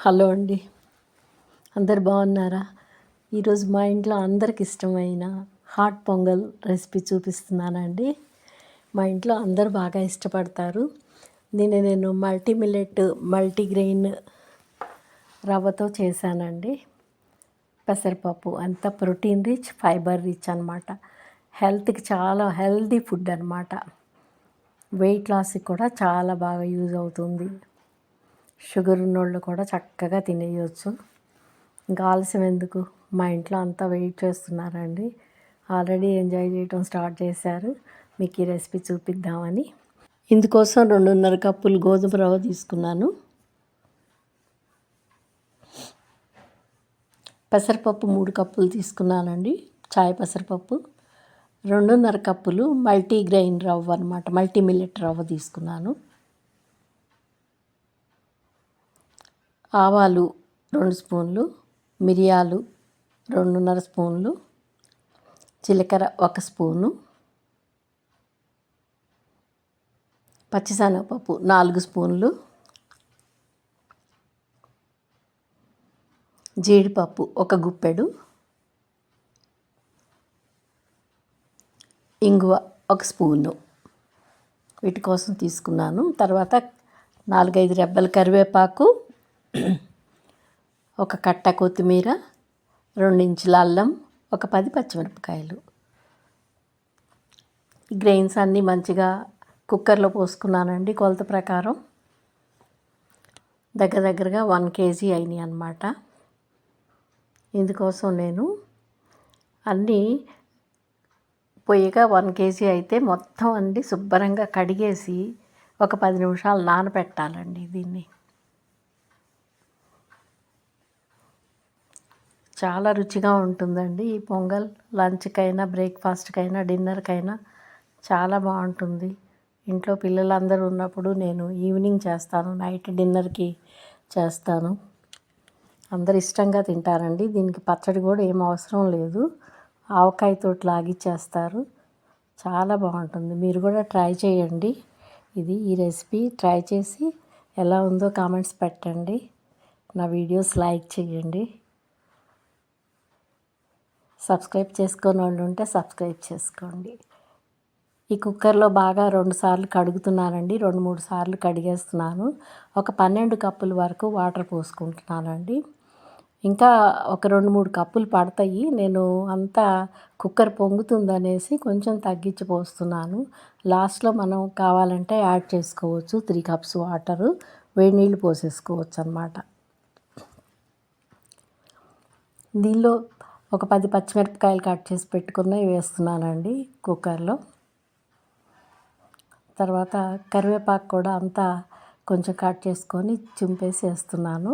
Hello అండి, అందరు బాగున్నారా? ఈరోజు మా ఇంట్లో అందరికి ఇష్టమైన హాట్ పొంగల్ రెసిపీ చూపిస్తున్నానండి. మా ఇంట్లో అందరు బాగా ఇష్టపడతారు. దీన్ని నేను మల్టీగ్రెయిన్ రవ్వతో చేశానండి. పెసరపప్పు అంత ప్రోటీన్ రిచ్, ఫైబర్ రిచ్ అనమాట. హెల్త్కి చాలా హెల్దీ ఫుడ్ అనమాట. వెయిట్ లాస్కి కూడా చాలా బాగా యూజ్ అవుతుంది. షుగర్ ఉన్నోళ్ళు కూడా చక్కగా తినేయచ్చు. ఇంకా ఆలస్యం ఎందుకు, మా ఇంట్లో అంతా వెయిట్ చేస్తున్నారండి. ఆల్రెడీ ఎంజాయ్ చేయటం స్టార్ట్ చేశారు. మీకు ఈ రెసిపీ చూపిద్దామని ఇందుకోసం 2.5 కప్పులు గోధుమ రవ్వ తీసుకున్నాను. పెసరపప్పు 3 కప్పులు తీసుకున్నానండి. చాయ్ పెసరపప్పు 2.5 కప్పులు మల్టీగ్రెయిన్ రవ్వ అనమాట, మల్టీ మిల్లెట్ రవ్వ తీసుకున్నాను. ఆవాలు 2 స్పూన్లు, మిరియాలు 2.5 స్పూన్లు, జీలకర్ర 1 స్పూను, పచ్చిశనగపప్పు 4 స్పూన్లు, జీడిపప్పు 1 గుప్పెడు, ఇంగువ 1 స్పూను వీటి కోసం తీసుకున్నాను. తర్వాత 4-5 రెబ్బల కరివేపాకు, 1 కట్ట కొత్తిమీర, 2 ఇంచుల అల్లం, 10 పచ్చిమిరపకాయలు. గ్రెయిన్స్ అన్నీ మంచిగా కుక్కర్లో పోసుకున్నానండి. కొలత ప్రకారం దగ్గరగా 1 kg అయినాయి అన్నమాట. ఇందుకోసం నేను అన్నీ పొయ్యిగా 1 kg అయితే మొత్తం అన్నీ శుభ్రంగా కడిగేసి ఒక 10 నిమిషాలు నానబెట్టాలండి. దీన్ని చాలా రుచిగా ఉంటుందండి ఈ పొంగల్. లంచ్కైనా, బ్రేక్ఫాస్ట్కైనా, డిన్నర్కైనా చాలా బాగుంటుంది. ఇంట్లో పిల్లలందరూ ఉన్నప్పుడు నేను ఈవినింగ్ చేస్తాను, నైట్ డిన్నర్కి చేస్తాను. అందరు ఇష్టంగా తింటారండి. దీనికి పచ్చడి కూడా ఏం అవసరం లేదు, ఆవకాయతో లాగిచ్చేస్తారు. చాలా బాగుంటుంది. మీరు కూడా ట్రై చేయండి. ఈ రెసిపీ ట్రై చేసి ఎలా ఉందో కామెంట్స్ పెట్టండి. నా వీడియోస్ లైక్ చేయండి. సబ్స్క్రైబ్ చేసుకొని వాళ్ళు ఉంటే సబ్స్క్రైబ్ చేసుకోండి. ఈ కుక్కర్లో బాగా 2 సార్లు కడుగుతున్నానండి. 2-3 సార్లు కడిగేస్తున్నాను. ఒక 12 కప్పుల వరకు వాటర్ పోసుకుంటున్నానండి. ఇంకా ఒక 2-3 కప్పులు పడతాయి. నేను అంతా కుక్కర్ పొంగుతుందనేసి కొంచెం తగ్గించి పోస్తున్నాను. లాస్ట్లో మనం కావాలంటే యాడ్ చేసుకోవచ్చు. 3 కప్స్ వాటరు వేడి నీళ్ళు పోసేసుకోవచ్చు అన్నమాట. దీనిలో ఒక 10 పచ్చిమిరపకాయలు కట్ చేసి పెట్టుకున్నవి వేస్తున్నానండి కుక్కర్లో. తర్వాత కరివేపాకు కూడా అంతా కొంచెం కట్ చేసుకొని చింపేసి వేస్తున్నాను.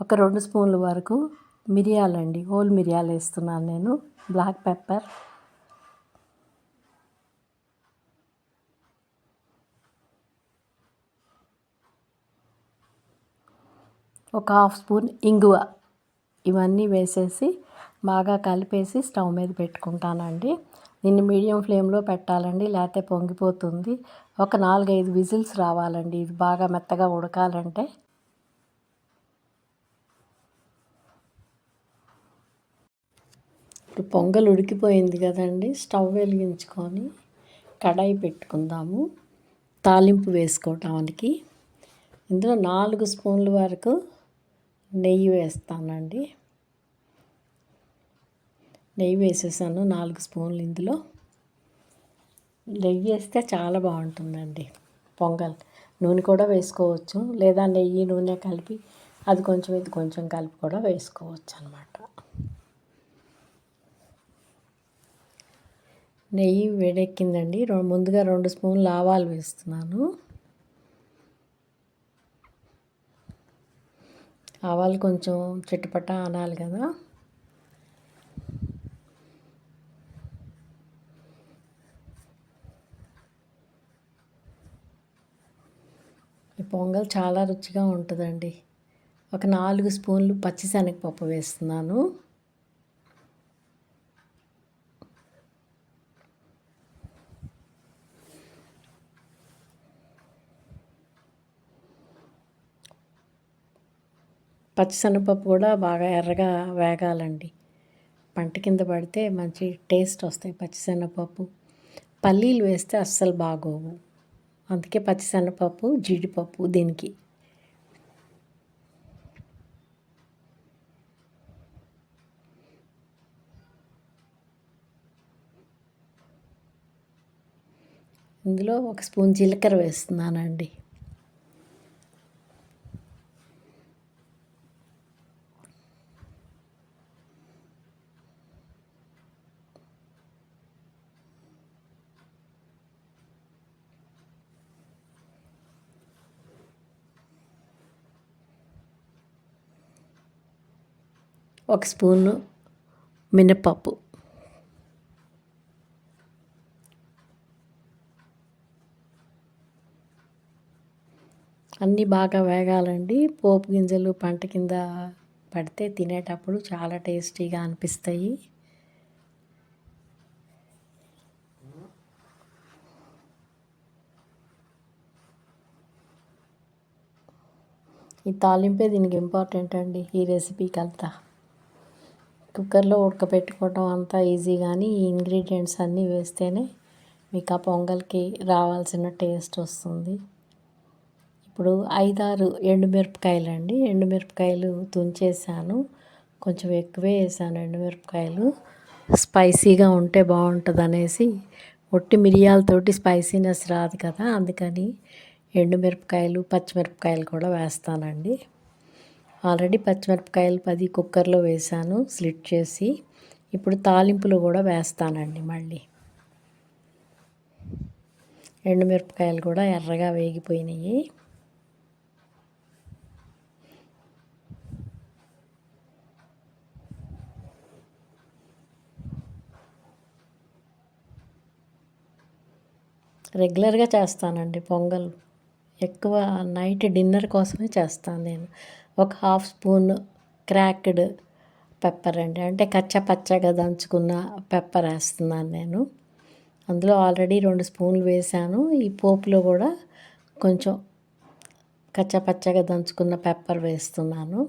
ఒక 2 స్పూన్ల వరకు మిరియాలండి, హోల్ మిరియాలు వేస్తున్నాను నేను. బ్లాక్ పెప్పర్, ఒక 1/2 స్పూన్ ఇంగువ, ఇవన్నీ వేసేసి బాగా కలిపేసి స్టవ్ మీద పెట్టుకుంటానండి. దీన్ని మీడియం ఫ్లేమ్లో పెట్టాలండి, లేకపోతే పొంగిపోతుంది. ఒక 4-5 విజిల్స్ రావాలండి ఇది బాగా మెత్తగా ఉడకాలంటే. ఇప్పుడు పొంగల్ ఉడికిపోయింది కదండి. స్టవ్ వెలిగించుకొని కడాయి పెట్టుకుందాము తాలింపు వేసుకోవటానికి. ఇందులో 4 స్పూన్ల వరకు నెయ్యి వేస్తానండి. నెయ్యి వేసేసాను 4 స్పూన్లు. ఇందులో నెయ్యి వేస్తే చాలా బాగుంటుందండి పొంగల్. నూనె కూడా వేసుకోవచ్చు, లేదా నెయ్యి నూనె కలిపి అది కొంచెం ఇది కొంచెం కలిపి కూడా వేసుకోవచ్చు అన్నమాట. నెయ్యి వేడెక్కిందండి. ముందుగా 2 స్పూన్లు ఆవాలు వేస్తున్నాను. ఆవాలు కొంచెం చిటపట అనాలి కదా. ఈ పొంగల్ చాలా రుచిగా ఉంటుందండి. ఒక 4 స్పూన్లు పచ్చిశనగపప్పు వేస్తున్నాను. పచ్చిశనగపప్పు కూడా బాగా ఎర్రగా వేగాలండి. పంట కింద పడితే మంచి టేస్ట్ వస్తాయి పచ్చిశనగపప్పు. పల్లీలు వేస్తే అస్సలు బాగోవు. అందుకే పచ్చిశనగపప్పు, జీడిపప్పు దీనికి. ఇందులో ఒక స్పూన్ జీలకర్ర వేస్తున్నానండి. ఒక స్పూను మినపప్పు. అన్నీ బాగా వేగాలండి. పోపు గింజలు పంట కింద పడితే తినేటప్పుడు చాలా టేస్టీగా అనిపిస్తాయి. ఈ తాలింపే దీనికి ఇంపార్టెంట్ అండి, ఈ రెసిపీకి అంతా. కుక్కర్లో ఉడకపెట్టుకోవడం అంతా ఈజీ, కానీ ఈ ఇంగ్రీడియంట్స్ అన్నీ వేస్తేనే మీకు ఆ పొంగల్కి రావాల్సిన టేస్ట్ వస్తుంది. ఇప్పుడు 5-6 ఎండుమిరపకాయలు అండి. ఎండుమిరపకాయలు తుంచేసాను, కొంచెం ఎక్కువే వేసాను ఎండుమిరపకాయలు. స్పైసీగా ఉంటే బాగుంటుంది అనేసి, ఒట్టి మిరియాలతోటి స్పైసీనెస్ రాదు కదా, అందుకని ఎండుమిరపకాయలు, పచ్చిమిరపకాయలు కూడా వేస్తానండి. ఆల్రెడీ పచ్చిమిరపకాయలు 10 కుక్కర్లో వేసాను స్లిట్ చేసి. ఇప్పుడు తాలింపులు కూడా వేస్తానండి మళ్ళీ. ఎండుమిరపకాయలు కూడా ఎర్రగా వేగిపోయినాయి. రెగ్యులర్గా చేస్తానండి పొంగల్. ఎక్కువ నైట్ డిన్నర్ కోసమే చేస్తాను నేను. ఒక హాఫ్ స్పూన్ క్రాక్డ్ పెప్పర్ అండి, అంటే కచ్చా పచ్చగా దంచుకున్న పెప్పర్ వేస్తున్నాను నేను. అందులో ఆల్రెడీ 2 స్పూన్లు వేసాను. ఈ పోపులో కూడా కొంచెం కచ్చా పచ్చగా దంచుకున్న పెప్పర్ వేస్తున్నాను.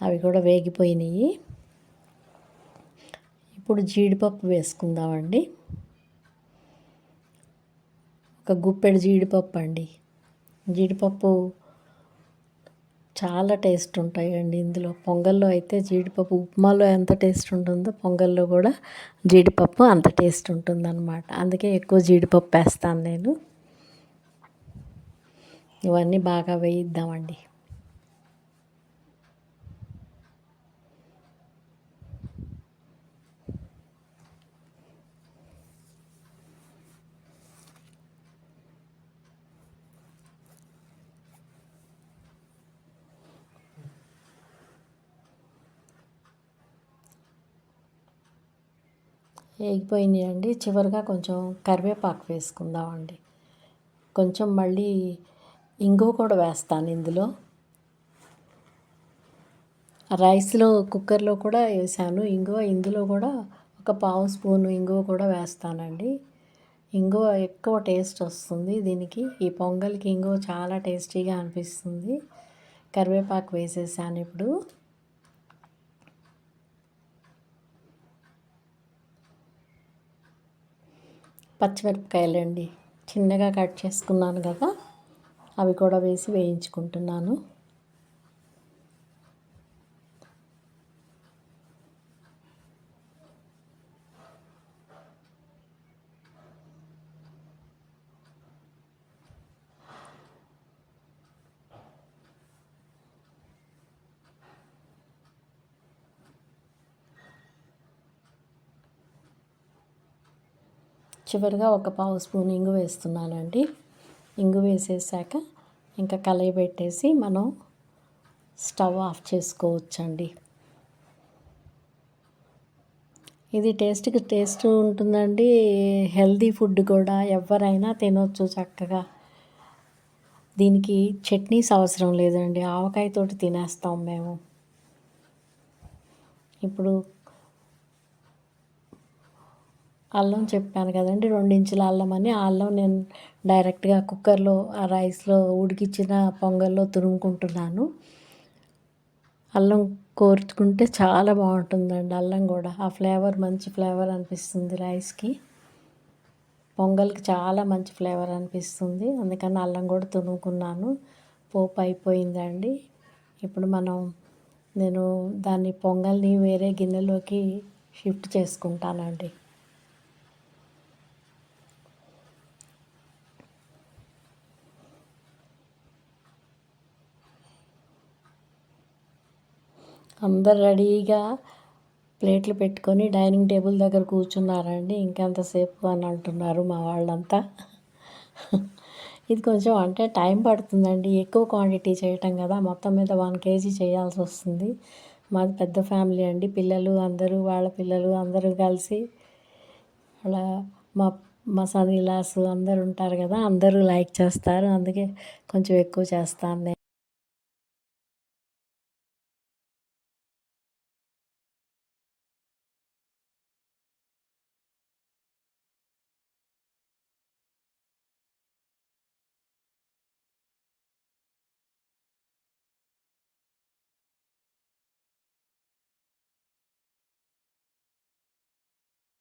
అవి కూడా వేగిపోయినాయి. ఇప్పుడు జీడిపప్పు వేసుకుందామండి. ఒక గుప్పెడు జీడిపప్పు అండి. జీడిపప్పు చాలా టేస్ట్ ఉంటాయండి ఇందులో. పొంగల్లో అయితే జీడిపప్పు, ఉప్మాలో ఎంత టేస్ట్ ఉంటుందో పొంగల్లో కూడా జీడిపప్పు అంత టేస్ట్ ఉంటుందన్నమాట. అందుకే ఎక్కువ జీడిపప్పు వేస్తాను నేను. ఇవన్నీ బాగా వేయిద్దామండి. వేగిపోయినాయండి. చివరిగా కొంచెం కరివేపాకు వేసుకుందామండి. కొంచెం మళ్ళీ ఇంగువ కూడా వేస్తాను ఇందులో. రైస్లో, కుక్కర్లో కూడా వేసాను ఇంగువ. ఇందులో కూడా ఒక పావు స్పూను ఇంగువ కూడా వేస్తానండి. ఇంగువ ఎక్కువ టేస్ట్ వస్తుంది దీనికి. ఈ పొంగల్కి ఇంగువ చాలా టేస్టీగా అనిపిస్తుంది. కరివేపాకు వేసేసాను ఇప్పుడు. పచ్చిమిరపకాయలండి, చిన్నగా కట్ చేసుకున్నాను కదా, అవి కూడా వేసి వేయించుకుంటున్నాను. చివరిగా ఒక పావు స్పూన్ ఇంగు వేస్తున్నానండి. ఇంగు వేసేసాక ఇంకా కలయి పెట్టేసి మనం స్టవ్ ఆఫ్ చేసుకోవచ్చండి. ఇది టేస్ట్కి టేస్ట్ ఉంటుందండి. హెల్దీ ఫుడ్ కూడా, ఎవరైనా తినొచ్చు చక్కగా. దీనికి చట్నీస్ అవసరం లేదండి, ఆవకాయతోటి తినేస్తాం మేము. ఇప్పుడు అల్లం చెప్పాను కదండి, 2 ఇంచుల అల్లం అని. ఆ అల్లం నేను డైరెక్ట్గా కుక్కర్లో ఆ రైస్లో ఉడికించిన పొంగల్లో తురుముకుంటున్నాను. అల్లం కోర్చుకుంటే చాలా బాగుంటుందండి. అల్లం కూడా ఆ ఫ్లేవర్ మంచి ఫ్లేవర్ అనిపిస్తుంది రైస్కి. పొంగల్కి చాలా మంచి ఫ్లేవర్ అనిపిస్తుంది. అందుకని అల్లం కూడా తురుముకున్నాను. పోపు అయిపోయిందండి. ఇప్పుడు నేను దాన్ని పొంగల్ని వేరే గిన్నెలోకి షిఫ్ట్ చేసుకుంటానండి. అందరు రెడీగా ప్లేట్లు పెట్టుకొని డైనింగ్ టేబుల్ దగ్గర కూర్చున్నారండి. ఇంకెంతసేపు అని అంటున్నారు మా వాళ్ళంతా. ఇది కొంచెం అంటే టైం పడుతుందండి. ఎక్కువ క్వాంటిటీ చేయటం కదా, మొత్తం మీద 1 kg చేయాల్సి వస్తుంది. మాది పెద్ద ఫ్యామిలీ అండి. పిల్లలు అందరూ, వాళ్ళ పిల్లలు అందరూ కలిసి అలా మా మా సన్ ఇన్ లాస్ అందరూ ఉంటారు కదా, అందరూ లైక్ చేస్తారు. అందుకే కొంచెం ఎక్కువ చేస్తాను నేను.